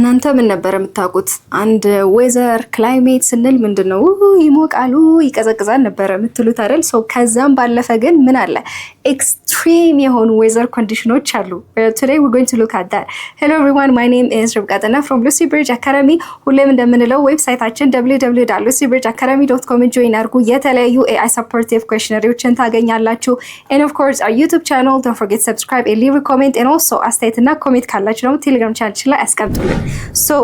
እናንተ ምን ነበር የምታውቁት? አንድ ዌዘር ክላይሜት ስንል ምንድነው? ይሞቃሉ ይቀዘቅዛል ነበር የምትሉት አይደል? ሶ ከዛም ባለፈ ግን ምን አለ? ኤክስትሪም የሆኑ ዌዘር ኮንዲሽኖች አሉ። Today we're going to look at that. Hello everyone, my name is Rebecca Tana from Lucy Bridge Academy. ሁሌም እንደምንለው ዌብሳይታችን www.lucybridgeacademy.com ጆይን አድርጉ። የተለያዩ AI supportive questionnaires ታገኛላችሁ. And of course our YouTube channel, don't forget to subscribe and leave a comment, and also አስተያየትና ኮሜንት ካላችሁ ደግሞ ቴሌግራም ቻናል ላይ አስቀምጡልን. So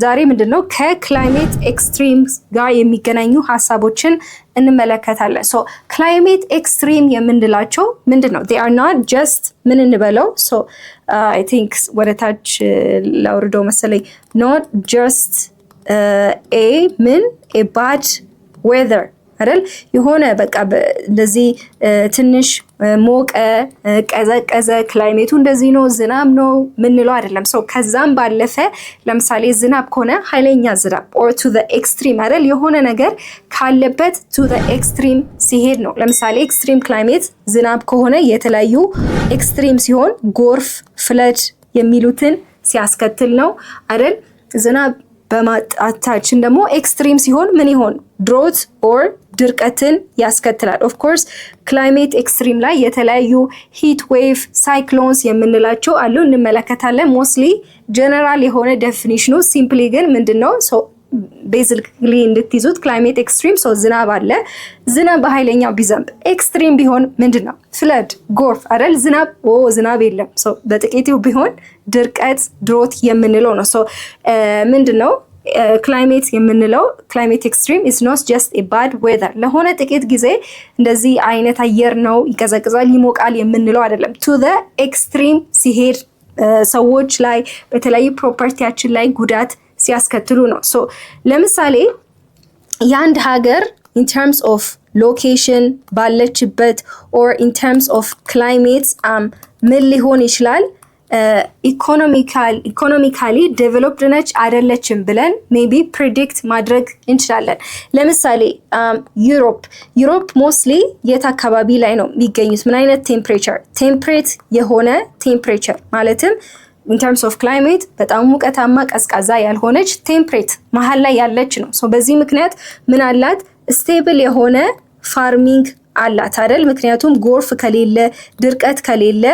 ዛሬ ምንድነው ከክላይሜት ኤክስትሪምስ ጋር የሚገናኙ ሀሳቦችን እንመለከታለን. So climate extreme የምንላቸው ምንድነው? They are not just ምን እንበለው? So I think ወደ ታች ላውርደው መሰለኝ. Not just a bad weather አይደል? የሆነ በቃ እንደዚህ ትንሽ ሞቀ ቀዘቀዘ ክላይሜቱ እንደዚህ ነው ዝናብ ነው ምንለው አይደለም። ሰው ከዛም ባለፈ ለምሳሌ ዝናብ ከሆነ ኃይለኛ ዝናብ or to the extreme አይደል? የሆነ ነገር ካለበት to the extreme ሲሄድ ነው። ለምሳሌ ኤክስትሪም ክላይሜት ዝናብ ከሆነ የተለያዩ ኤክስትሪም ሲሆን ጎርፍ ፍለድ የሚሉትን ሲያስከትል ነው አይደል? ዝናብ በማጣታችን ደግሞ ኤክስትሪም ሲሆን ምን ይሆን? ድሮት ኦር ድርቀትን ያስከትላል። ኦፍ ኮርስ ክላይሜት ኤክስትሪም ላይ የተለያዩ ሂት ዌቭ ሳይክሎንስ የምንላቸው አሉ፣ እንመለከታለን። ሞስትሊ ጀነራል የሆነ ዴፊኒሽኑ ሲምፕሊ ግን ምንድነው? ሶ ቤዚክሊ እንድትይዙት ክላይሜት ኤክስትሪም ሶ ዝናብ አለ። ዝናብ በኃይለኛው ቢዘንብ ኤክስትሪም ቢሆን ምንድነው? ፍለድ ጎርፍ አይደል? ዝናብ የለም ሶ በጥቂቱ ቢሆን ድርቀት ድሮት የምንለው ነው። ሶ ምንድነው ክላይሜት የምንለው? ክላይሜት ኤክስትሪም is not just a bad weather ለሆነ ጥቂት ጊዜ እንደዚህ አይነት አየር ነው ይቀዘቅዛል ይሞቃል የምንለው አይደለም። to the extreme ሲሄድ ሰዎች ላይ በተለያዩ ፕሮፐርቲያችን ላይ ጉዳት ሲያስከትሉ ነው። ሶ ለምሳሌ የአንድ ሀገር in terms of location ባለችበት or in terms of climate ምን ሊሆን ይችላል? ኢኮኖሚካሊ ዴቨሎፕድ ነች አይደለችም ብለን ሜቢ ፕሪዲክት ማድረግ እንችላለን። ለምሳሌ ዩሮፕ ሞስትሊ የት አካባቢ ላይ ነው የሚገኙት? ምን አይነት ቴምፕሬቸር? ቴምፕሬት የሆነ ቴምፕሬቸር ማለትም in terms of climate በጣም ሙቀታማ ቀዝቃዛ ያልሆነች ቴምፕሬት መሀል ላይ ያለች ነው። ሶ በዚህ ምክንያት ምን አላት? ስቴብል የሆነ ፋርሚንግ አላት አይደል? ምክንያቱም ጎርፍ ከሌለ ድርቀት ከሌለ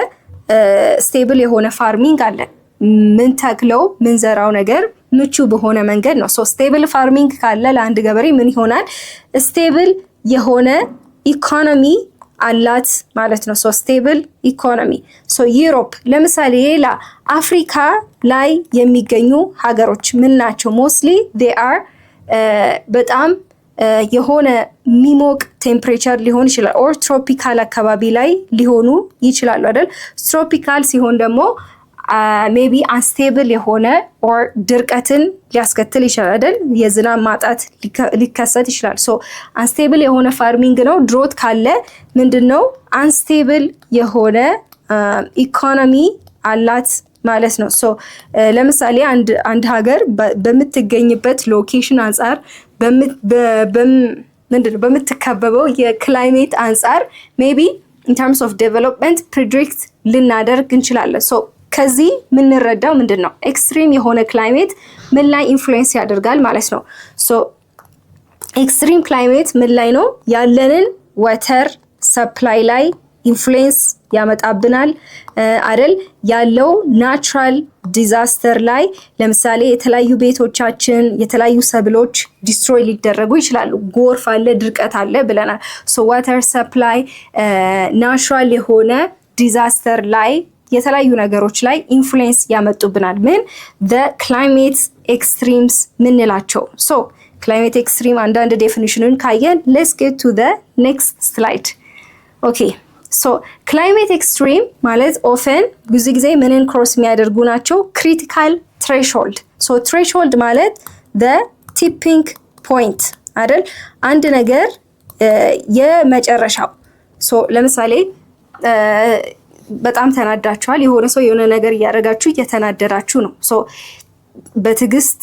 ስቴብል የሆነ ፋርሚንግ አለ። ምን ተክለው ምን ዘራው ነገር ምቹ በሆነ መንገድ ነው። ሶ ስቴብል ፋርሚንግ ካለ ለአንድ ገበሬ ምን ይሆናል? ስቴብል የሆነ ኢኮኖሚ አላት ማለት ነው። ሶ ስቴብል ኢኮኖሚ። ሶ ዩሮፕ ለምሳሌ ሌላ አፍሪካ ላይ የሚገኙ ሀገሮች ምን ናቸው? ሞስትሊ they are በጣም የሆነ ሚሞቅ ቴምፕሬቸር ሊሆን ይችላል ኦር ትሮፒካል አካባቢ ላይ ሊሆኑ ይችላሉ አይደል? ትሮፒካል ሲሆን ደግሞ ሜቢ አንስቴብል የሆነ ኦር ድርቀትን ሊያስከትል ይችላል አይደል? የዝናብ ማጣት ሊከሰት ይችላል። ሶ አንስቴብል የሆነ ፋርሚንግ ነው። ድሮት ካለ ምንድነው? አንስቴብል የሆነ ኢኮኖሚ አላት ማለት ነው። ሶ ለምሳሌ አንድ ሀገር በምትገኝበት ሎኬሽን አንፃር በምትከበበው የክላይሜት አንፃር ሜቢ in terms of development predict ልናደርግ እንችላለን። ሶ ከዚህ የምንረዳው ምንድነው? ኤክስትሪም የሆነ ክላይሜት ምን ላይ ኢንፍሉዌንስ ያደርጋል ማለት ነው። ሶ ኤክስትሪም ክላይሜት ምን ላይ ነው? ያለንን ወተር ሰፕላይ ላይ ኢንፍሉዌንስ ያመጣብናል አይደል? ያለው ናቹራል ዲዛስተር ላይ ለምሳሌ የተለያዩ ቤቶቻችን የተለያዩ ሰብሎች ዲስትሮይ ሊደረጉ ይችላሉ። ጎርፍ አለ ድርቀት አለ ብለናል። ሶ ዋተር ሰፕላይ ናቹራል የሆነ ዲዛስተር ላይ የተለያዩ ነገሮች ላይ ኢንፍሉዌንስ ያመጡብናል። ምን the climate extremes ምንላቸው? ሶ climate extreme አንዳንድ ዴፊኒሽኑን ካየን let's get to the next slide. okay so climate extreme ማለት ኦፈን ብዙ ጊዜ ምንን ክሮስ የሚያደርጉ ናቸው? critical threshold. so threshold ማለት the tipping point አይደል? አንድ ነገር የመጨረሻው so ለምሳሌ በጣም ተናዳችኋል። የሆነ ሰው የሆነ ነገር እያደረጋችሁ እየተናደዳችሁ ነው። ሶ በትግስት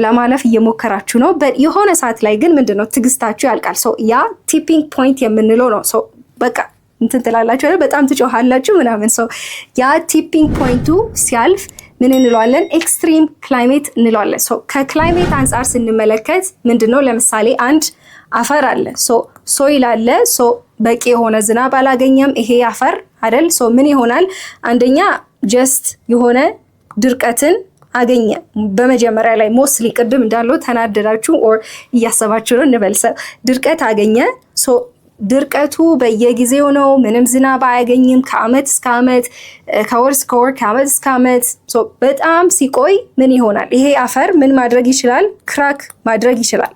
ለማለፍ እየሞከራችሁ ነው። የሆነ ሰዓት ላይ ግን ምንድነው? ትግስታችሁ ያልቃል። ሶ ያ ቲፒንግ ፖይንት የምንለው ነው። ሶ በቃ እንትን ትላላችሁ አይደል? በጣም ትጮሃላችሁ ምናምን። ሶ ያ ቲፒንግ ፖይንቱ ሲያልፍ ምን እንለዋለን? ኤክስትሪም ክላይሜት እንለዋለን። ሶ ከክላይሜት አንፃር ስንመለከት ምንድነው? ለምሳሌ አንድ አፈር አለ፣ ሶይል አለ። ሶ በቂ የሆነ ዝናብ አላገኘም ይሄ አፈር አይደል? ሶ ምን ይሆናል? አንደኛ ጀስት የሆነ ድርቀትን አገኘ። በመጀመሪያ ላይ ሞስሊ ቅድም እንዳለው ተናደዳችሁ ኦር እያሰባችሁ ነው እንበልሰ ድርቀት አገኘ። ሶ ድርቀቱ በየጊዜው ነው። ምንም ዝናብ አያገኝም ከአመት እስከ አመት፣ ከወር እስከ ወር፣ ከአመት እስከ አመት። በጣም ሲቆይ ምን ይሆናል? ይሄ አፈር ምን ማድረግ ይችላል? ክራክ ማድረግ ይችላል።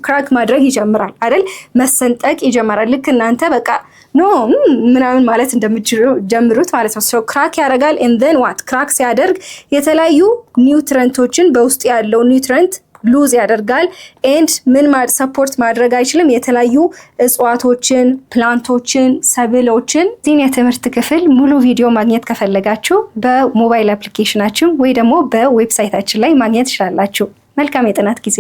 ክራክ ማድረግ ይጀምራል አይደል? መሰንጠቅ ይጀምራል። ልክ እናንተ በቃ ኖ ምናምን ማለት እንደምትጀምሩት ማለት ነው። ሶ ክራክ ያደርጋል። and then what ክራክ ሲያደርግ የተለያዩ ኒውትረንቶችን በውስጡ ያለው ኒውትረንት ሉዝ ያደርጋል። ኤንድ ምን ሰፖርት ማድረግ አይችልም። የተለያዩ እጽዋቶችን፣ ፕላንቶችን፣ ሰብሎችን። እዚህን የትምህርት ክፍል ሙሉ ቪዲዮ ማግኘት ከፈለጋችሁ በሞባይል አፕሊኬሽናችን ወይ ደግሞ በዌብሳይታችን ላይ ማግኘት ትችላላችሁ። መልካም የጥናት ጊዜ